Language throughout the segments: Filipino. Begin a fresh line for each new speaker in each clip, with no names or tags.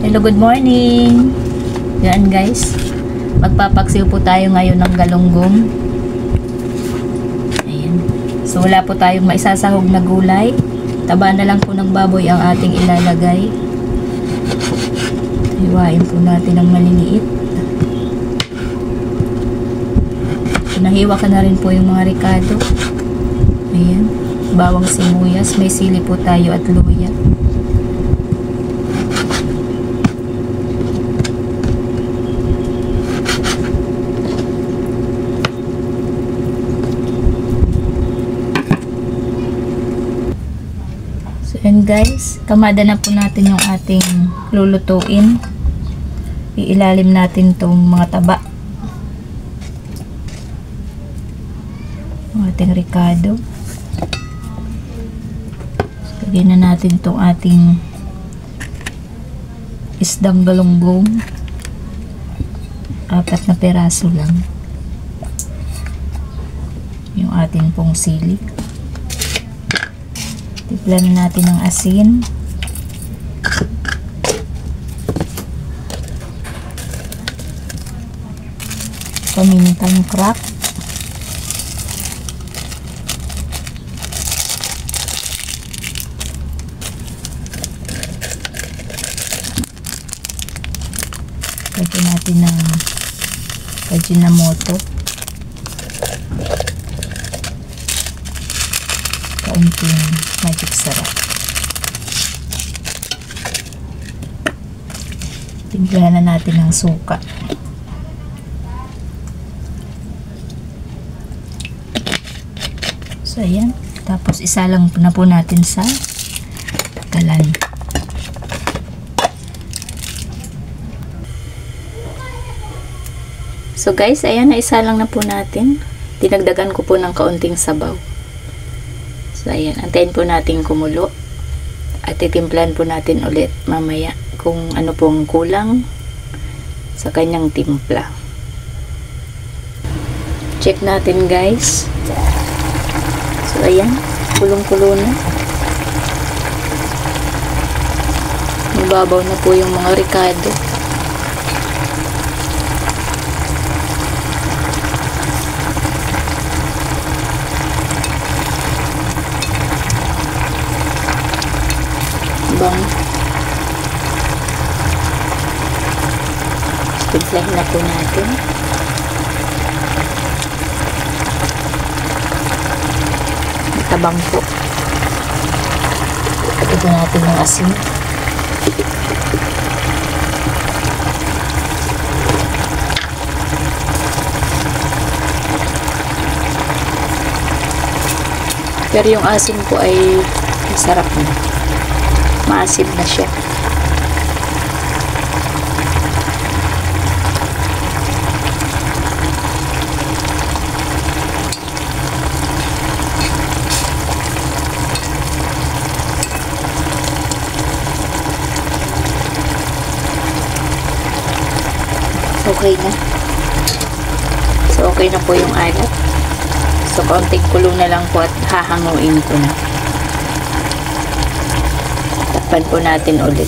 Hello, good morning. Yan guys, magpapaksiw po tayo ngayon ng galunggong. Ayan. So wala po tayong maisasahog na gulay. Taba na lang po ng baboy ang ating ilalagay. Hiwain po natin ng maliliit. Nahiwa ka na rin po yung mga ricado. Ayan. Bawang sibuyas. May sili po tayo at luya. And guys, kamada na po natin yung ating lulutuin. Iilalim natin tong mga taba. Yung ating ricado. Lagyan na natin tong ating isdang galunggong. 4 na peraso lang. Yung ating pong sili. Tiplan natin ng asin. Pamintang crack. Lagyan natin ng Ajinomoto. Kaunting magic sarap. Timplahan na natin ng suka. So ayan, tapos isalang na po natin sa kalan. So guys, ayan, naisalang na po natin. Dinagdagan ko po ng kaunting sabaw. So ayan, antayin po natin kumulo at titimplan po natin ulit mamaya kung ano pong kulang sa kanyang timpla. Check natin guys. So ayan, kulong-kulo na. Mababaw na po yung mga ricado. Timplahin na po natin. Tabang po. Ito natin ng asin. Pero yung asin po ay masarap na. Maasim na siya. Okay na. So okay na po yung alat. So konting kulong na lang po at hahanguin ko na. Takpan po natin ulit.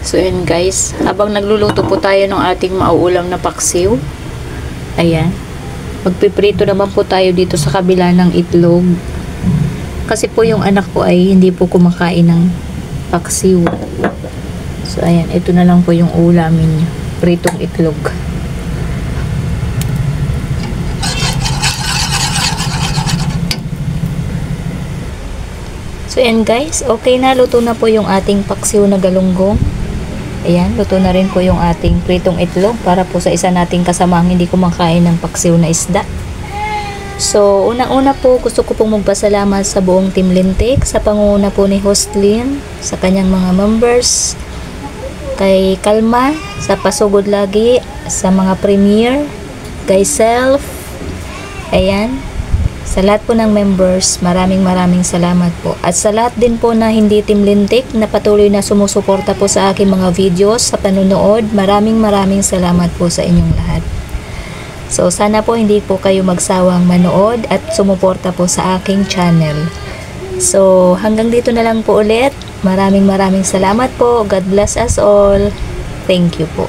So yun guys, habang nagluluto po tayo ng ating mauulam na paksiw, ayan, magpiprito naman po tayo dito sa kabila ng itlog. Kasi po yung anak ko ay hindi po kumakain ng paksiw. So ayan, ito na lang po yung ulamin niya, pritong itlog. So ayan guys, okay na, luto na po yung ating paksiw na galunggong. Ayan, luto na rin po yung ating pritong itlog para po sa isa nating kasamang hindi kumakain ng paksiw na isda. So, unang-una po, gusto ko pong magpasalamat sa buong Team Lintik, sa pangunguna po ni Host Lynn, sa kanyang mga members, kay Kalma, sa pasugod lagi, sa mga premier, kay Self, ayan, sa lahat po ng members, maraming salamat po. At sa lahat din po na hindi Team Lintik, na patuloy na sumusuporta po sa aking mga videos, sa panunood, maraming salamat po sa inyong lahat. So, sana po hindi po kayo magsawang manood at sumuporta po sa aking channel. So, hanggang dito na lang po ulit. Maraming salamat po. God bless us all. Thank you po.